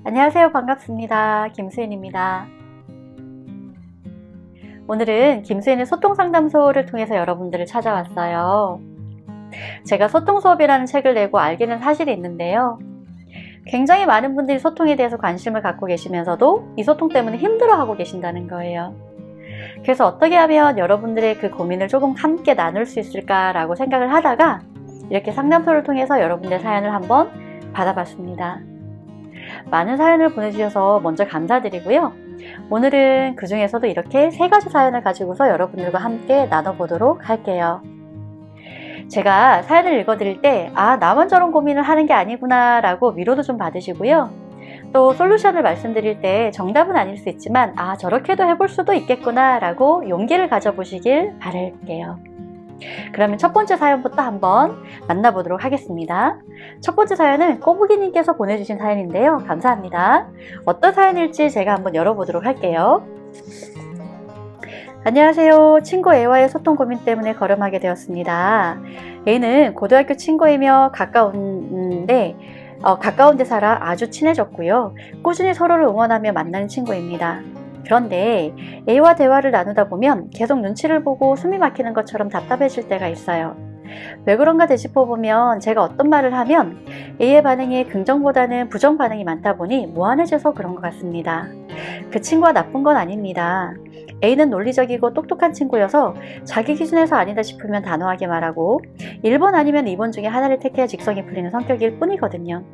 안녕하세요. 반갑습니다. 김수인입니다. 오늘은 김수인의 소통상담소를 통해서 여러분들을 찾아왔어요. 제가 소통수업이라는 책을 내고 알게 된 사실이 있는데요. 굉장히 많은 분들이 소통에 대해서 관심을 갖고 계시면서도 이 소통 때문에 힘들어하고 계신다는 거예요. 그래서 어떻게 하면 여러분들의 그 고민을 조금 함께 나눌 수 있을까라고 생각을 하다가 이렇게 상담소를 통해서 여러분들의 사연을 한번 받아봤습니다. 많은 사연을 보내주셔서 먼저 감사드리고요. 오늘은 그 중에서도 이렇게 3가지 사연을 가지고서 여러분들과 함께 나눠보도록 할게요. 제가 사연을 읽어드릴 때 나만 저런 고민을 하는 게 아니구나 라고 위로도 좀 받으시고요. 또 솔루션을 말씀드릴 때 정답은 아닐 수 있지만 저렇게도 해볼 수도 있겠구나 라고 용기를 가져보시길 바랄게요. 그러면 첫 번째 사연부터 한번 만나보도록 하겠습니다. 첫 번째 사연은 꼬부기님께서 보내주신 사연인데요. 감사합니다. 어떤 사연일지 제가 한번 열어보도록 할게요. 안녕하세요. 친구 A와의 소통 고민 때문에 걸음하게 되었습니다. A는 고등학교 친구이며 가까운 데 살아 아주 친해졌고요. 꾸준히 서로를 응원하며 만나는 친구입니다. 그런데 A와 대화를 나누다 보면 계속 눈치를 보고 숨이 막히는 것처럼 답답해질 때가 있어요. 왜 그런가 되짚어보면 제가 어떤 말을 하면 A의 반응이 긍정보다는 부정 반응이 많다 보니 무안해져서 그런 것 같습니다. 그 친구가 나쁜 건 아닙니다. A는 논리적이고 똑똑한 친구여서 자기 기준에서 아니다 싶으면 단호하게 말하고 1번 아니면 2번 중에 하나를 택해야 직성이 풀리는 성격일 뿐이거든요.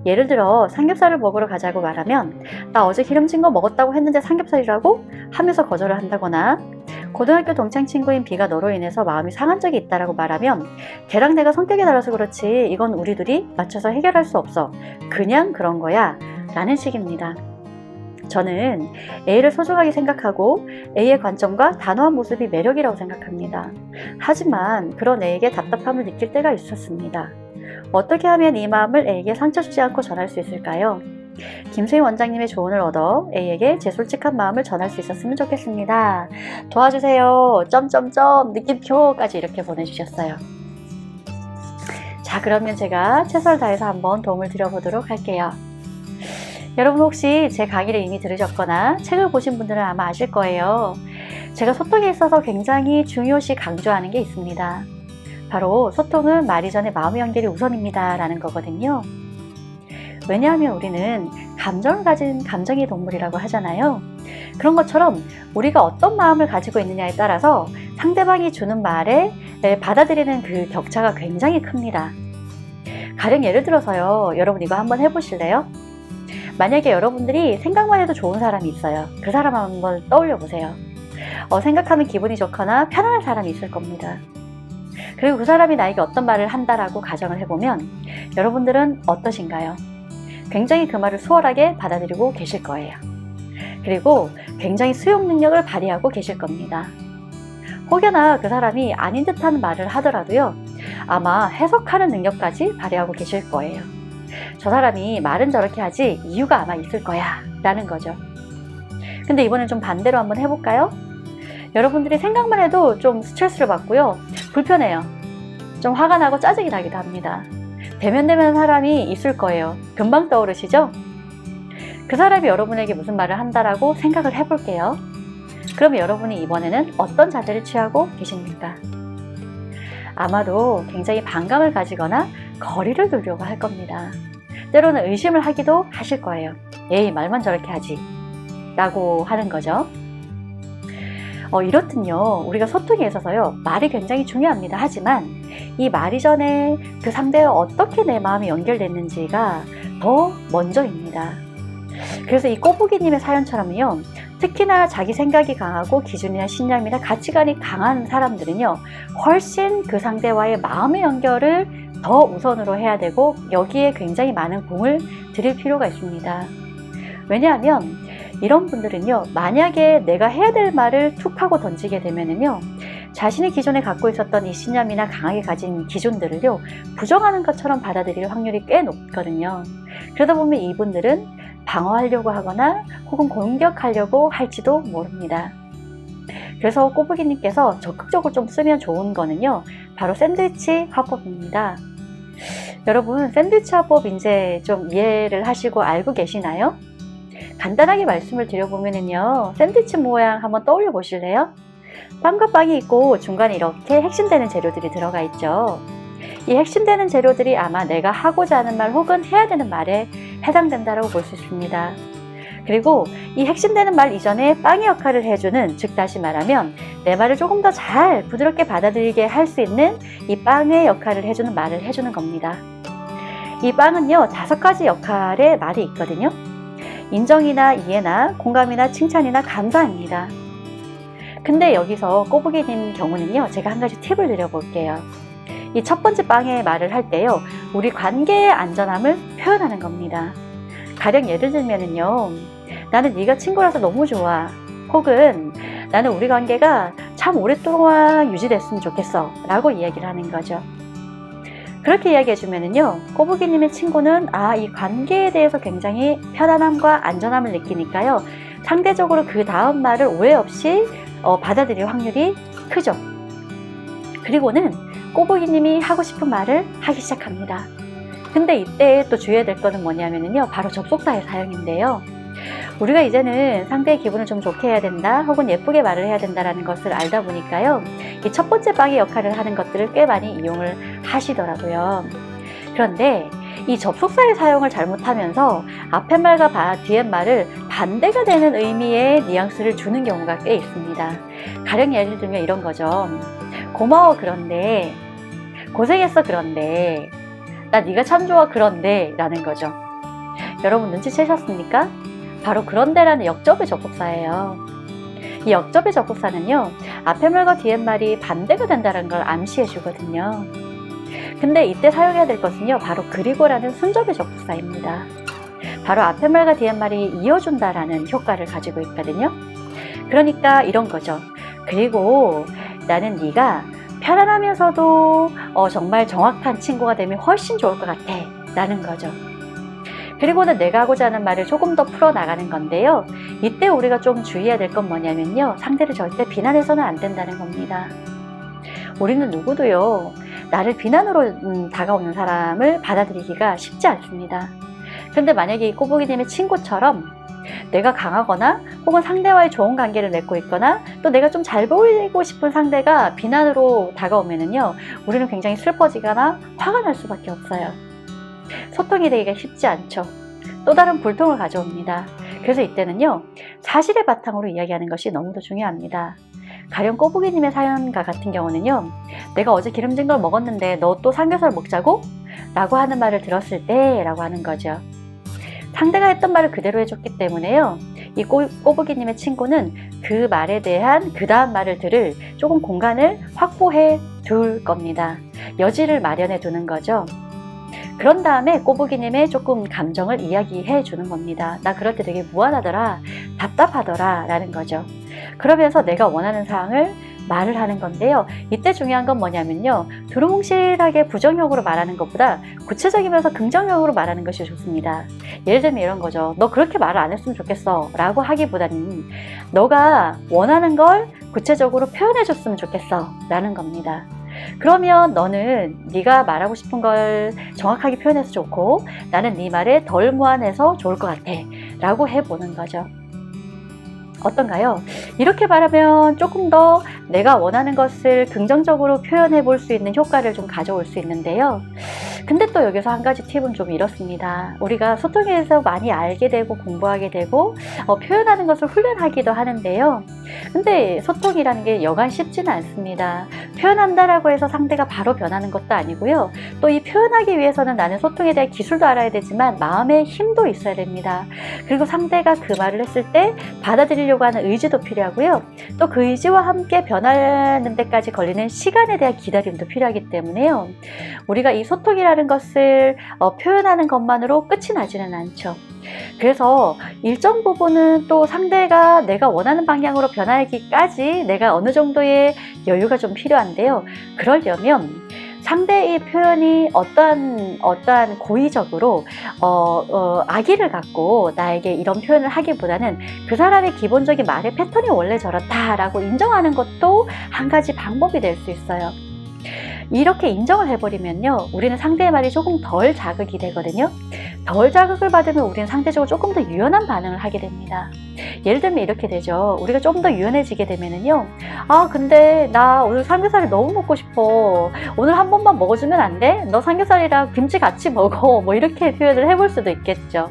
예를 들어 삼겹살을 먹으러 가자고 말하면 나 어제 기름진 거 먹었다고 했는데 삼겹살이라고? 하면서 거절을 한다거나 고등학교 동창 친구인 B가 너로 인해서 마음이 상한 적이 있다라고 말하면 걔랑 내가 성격이 달라서 그렇지 이건 우리 둘이 맞춰서 해결할 수 없어. 그냥 그런 거야 라는 식입니다. 저는 A를 소중하게 생각하고 A의 관점과 단호한 모습이 매력이라고 생각합니다. 하지만 그런 A에게 답답함을 느낄 때가 있었습니다. 어떻게 하면 이 마음을 A에게 상처 주지 않고 전할 수 있을까요? 김수희 원장님의 조언을 얻어 A에게 제 솔직한 마음을 전할 수 있었으면 좋겠습니다. 도와주세요. 점점점 느낌표까지 이렇게 보내주셨어요. 자, 그러면 제가 최선을 다해서 한번 도움을 드려보도록 할게요. 여러분 혹시 제 강의를 이미 들으셨거나 책을 보신 분들은 아마 아실 거예요. 제가 소통에 있어서 굉장히 중요시 강조하는 게 있습니다. 바로 소통은 말이 전에 마음의 연결이 우선입니다 라는 거거든요. 왜냐하면 우리는 감정을 가진 감정의 동물이라고 하잖아요. 그런 것처럼 우리가 어떤 마음을 가지고 있느냐에 따라서 상대방이 주는 말에 받아들이는 그 격차가 굉장히 큽니다. 가령 예를 들어서요. 여러분 이거 한번 해보실래요? 만약에 여러분들이 생각만 해도 좋은 사람이 있어요. 그 사람 한번 떠올려 보세요. 생각하면 기분이 좋거나 편안한 사람이 있을 겁니다. 그리고 그 사람이 나에게 어떤 말을 한다라고 가정을 해보면 여러분들은 어떠신가요? 굉장히 그 말을 수월하게 받아들이고 계실 거예요. 그리고 굉장히 수용 능력을 발휘하고 계실 겁니다. 혹여나 그 사람이 아닌 듯한 말을 하더라도요. 아마 해석하는 능력까지 발휘하고 계실 거예요. 저 사람이 말은 저렇게 하지 이유가 아마 있을 거야 라는 거죠. 근데 이번엔 좀 반대로 한번 해볼까요? 여러분들이 생각만 해도 좀 스트레스를 받고요. 불편해요. 좀 화가 나고 짜증이 나기도 합니다. 대면대면 사람이 있을 거예요. 금방 떠오르시죠? 그 사람이 여러분에게 무슨 말을 한다라고 생각을 해볼게요. 그럼 여러분이 이번에는 어떤 자세를 취하고 계십니까? 아마도 굉장히 반감을 가지거나 거리를 두려고 할 겁니다. 때로는 의심을 하기도 하실 거예요. 에이, 말만 저렇게 하지 라고 하는 거죠. 이렇든요. 우리가 소통에 있어서요. 말이 굉장히 중요합니다. 하지만 이 말이 전에 그 상대와 어떻게 내 마음이 연결됐는지가 더 먼저입니다. 그래서 이 꼬부기님의 사연처럼요. 특히나 자기 생각이 강하고 기준이나 신념이나 가치관이 강한 사람들은요. 훨씬 그 상대와의 마음의 연결을 더 우선으로 해야 되고 여기에 굉장히 많은 공을 들일 필요가 있습니다. 왜냐하면 이런 분들은요. 만약에 내가 해야 될 말을 툭 하고 던지게 되면은요. 자신이 기존에 갖고 있었던 이 신념이나 강하게 가진 기준들을요. 부정하는 것처럼 받아들일 확률이 꽤 높거든요. 그러다 보면 이분들은 방어하려고 하거나 혹은 공격하려고 할지도 모릅니다. 그래서 꼬부기님께서 적극적으로 좀 쓰면 좋은 거는요. 바로 샌드위치 화법입니다. 여러분, 샌드위치 화법 이제 좀 이해를 하시고 알고 계시나요? 간단하게 말씀을 드려보면요, 샌드위치 모양 한번 떠올려 보실래요? 빵과 빵이 있고 중간에 이렇게 핵심되는 재료들이 들어가 있죠. 이 핵심되는 재료들이 아마 내가 하고자 하는 말 혹은 해야 되는 말에 해당된다고 볼 수 있습니다. 그리고 이 핵심되는 말 이전에 빵의 역할을 해주는, 즉 다시 말하면 내 말을 조금 더 잘 부드럽게 받아들이게 할 수 있는 이 빵의 역할을 해주는 말을 해주는 겁니다. 이 빵은요, 5가지 역할의 말이 있거든요. 인정이나 이해나 공감이나 칭찬이나 감사입니다. 근데 여기서 꼬부기님 경우는요, 제가 한 가지 팁을 드려볼게요. 이 첫 번째 빵의 말을 할 때요, 우리 관계의 안전함을 표현하는 겁니다. 가령 예를 들면은요, 나는 네가 친구라서 너무 좋아, 혹은 나는 우리 관계가 참 오랫동안 유지됐으면 좋겠어 라고 이야기를 하는 거죠. 그렇게 이야기해 주면은요, 꼬부기님의 친구는 이 관계에 대해서 굉장히 편안함과 안전함을 느끼니까요, 상대적으로 그 다음 말을 오해 없이 받아들일 확률이 크죠. 그리고는 꼬부기님이 하고 싶은 말을 하기 시작합니다. 근데 이때 또 주의해야 될 거는 뭐냐면요, 바로 접속사의 사용인데요. 우리가 이제는 상대의 기분을 좀 좋게 해야 된다, 혹은 예쁘게 말을 해야 된다라는 것을 알다 보니까요, 이 첫 번째 빵의 역할을 하는 것들을 꽤 많이 이용을 하시더라고요. 그런데 이 접속사의 사용을 잘못하면서 앞의 말과 뒤의 말을 반대가 되는 의미의 뉘앙스를 주는 경우가 꽤 있습니다. 가령 예를 들면 이런 거죠. 고마워 그런데, 고생했어 그런데, 나 네가 참 좋아 그런데 라는 거죠. 여러분 눈치채셨습니까? 바로 그런데라는 역접의 접속사예요. 이 역접의 접속사는요, 앞의 말과 뒤의 말이 반대가 된다는 걸 암시해 주거든요. 근데 이때 사용해야 될 것은요, 바로 그리고라는 순접의 접속사입니다. 바로 앞의 말과 뒤의 말이 이어준다라는 효과를 가지고 있거든요. 그러니까 이런 거죠. 그리고 나는 네가 편안하면서도 정말 정확한 친구가 되면 훨씬 좋을 것 같아 라는 거죠. 그리고는 내가 하고자 하는 말을 조금 더 풀어나가는 건데요, 이때 우리가 좀 주의해야 될 건 뭐냐면요, 상대를 절대 비난해서는 안 된다는 겁니다. 우리는 누구도요, 나를 비난으로 다가오는 사람을 받아들이기가 쉽지 않습니다. 그런데 만약에 이 꼬부기님의 친구처럼 내가 강하거나 혹은 상대와의 좋은 관계를 맺고 있거나 또 내가 좀 잘 보이고 싶은 상대가 비난으로 다가오면은요, 우리는 굉장히 슬퍼지거나 화가 날 수밖에 없어요. 소통이 되기가 쉽지 않죠. 또 다른 불통을 가져옵니다. 그래서 이때는요, 사실의 바탕으로 이야기하는 것이 너무도 중요합니다. 가령 꼬부기님의 사연과 같은 경우는요, 내가 어제 기름진 걸 먹었는데 너 또 삼겹살 먹자고? 라고 하는 말을 들었을 때 라고 하는 거죠. 상대가 했던 말을 그대로 해줬기 때문에요, 이 꼬부기님의 친구는 그 말에 대한 그 다음 말을 들을 조금 공간을 확보해 둘 겁니다. 여지를 마련해 두는 거죠. 그런 다음에 꼬부기님의 조금 감정을 이야기해 주는 겁니다. 나 그럴 때 되게 무안하더라, 답답하더라 라는 거죠. 그러면서 내가 원하는 사항을 말을 하는 건데요, 이때 중요한 건 뭐냐면요, 두루뭉실하게 부정형으로 말하는 것보다 구체적이면서 긍정형으로 말하는 것이 좋습니다. 예를 들면 이런 거죠. 너 그렇게 말을 안 했으면 좋겠어 라고 하기보다는 너가 원하는 걸 구체적으로 표현해 줬으면 좋겠어 라는 겁니다. 그러면 너는 네가 말하고 싶은 걸 정확하게 표현해서 좋고, 나는 네 말에 덜 무안해서 좋을 것 같아 라고 해보는 거죠. 어떤가요? 이렇게 말하면 조금 더 내가 원하는 것을 긍정적으로 표현해 볼 수 있는 효과를 좀 가져올 수 있는데요. 근데 또 여기서 한 가지 팁은 좀 이렇습니다. 우리가 소통에 대해서 많이 알게 되고 공부하게 되고 표현하는 것을 훈련하기도 하는데요. 근데 소통이라는 게 여간 쉽지는 않습니다. 표현한다라고 해서 상대가 바로 변하는 것도 아니고요. 또 이 표현하기 위해서는 나는 소통에 대한 기술도 알아야 되지만 마음의 힘도 있어야 됩니다. 그리고 상대가 그 말을 했을 때 받아들이려고 하는 의지도 필요하고요. 또 그 의지와 함께 변하는 데까지 걸리는 시간에 대한 기다림도 필요하기 때문에요. 우리가 이 소통이라는 것을 표현하는 것만으로 끝이 나지는 않죠. 그래서 일정 부분은 또 상대가 내가 원하는 방향으로 변하기까지 내가 어느 정도의 여유가 좀 필요한데요. 그러려면 상대의 표현이 어떠한 고의적으로 악의를 갖고 나에게 이런 표현을 하기보다는 그 사람의 기본적인 말의 패턴이 원래 저렇다라고 인정하는 것도 한 가지 방법이 될 수 있어요. 이렇게 인정을 해버리면요, 우리는 상대의 말이 조금 덜 자극이 되거든요. 덜 자극을 받으면 우리는 상대적으로 조금 더 유연한 반응을 하게 됩니다. 예를 들면 이렇게 되죠. 우리가 좀 더 유연해지게 되면은요, 아 근데 나 오늘 삼겹살이 너무 먹고 싶어. 오늘 한 번만 먹어주면 안 돼? 너 삼겹살이랑 김치 같이 먹어. 뭐 이렇게 표현을 해볼 수도 있겠죠.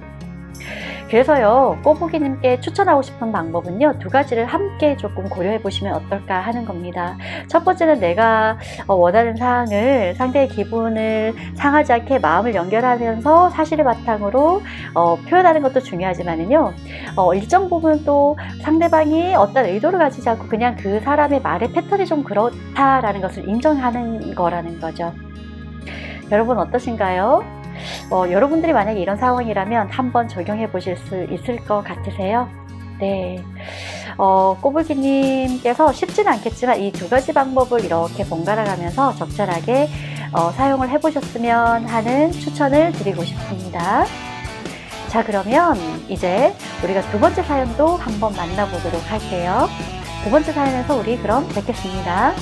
그래서요, 꼬부기님께 추천하고 싶은 방법은요, 두 가지를 함께 조금 고려해 보시면 어떨까 하는 겁니다. 첫 번째는 내가 원하는 사항을, 상대의 기분을 상하지 않게 마음을 연결하면서 사실을 바탕으로 표현하는 것도 중요하지만은요, 일정 부분 또 상대방이 어떤 의도를 가지지 않고 그냥 그 사람의 말의 패턴이 좀 그렇다라는 것을 인정하는 거라는 거죠. 여러분 어떠신가요? 여러분들이 만약에 이런 상황이라면 한번 적용해 보실 수 있을 것 같으세요? 네. 꼬불기님께서 쉽지는 않겠지만 이 두 가지 방법을 이렇게 번갈아 가면서 적절하게 사용을 해보셨으면 하는 추천을 드리고 싶습니다. 자, 그러면 이제 우리가 두 번째 사연도 한번 만나보도록 할게요. 두 번째 사연에서 우리 그럼 뵙겠습니다.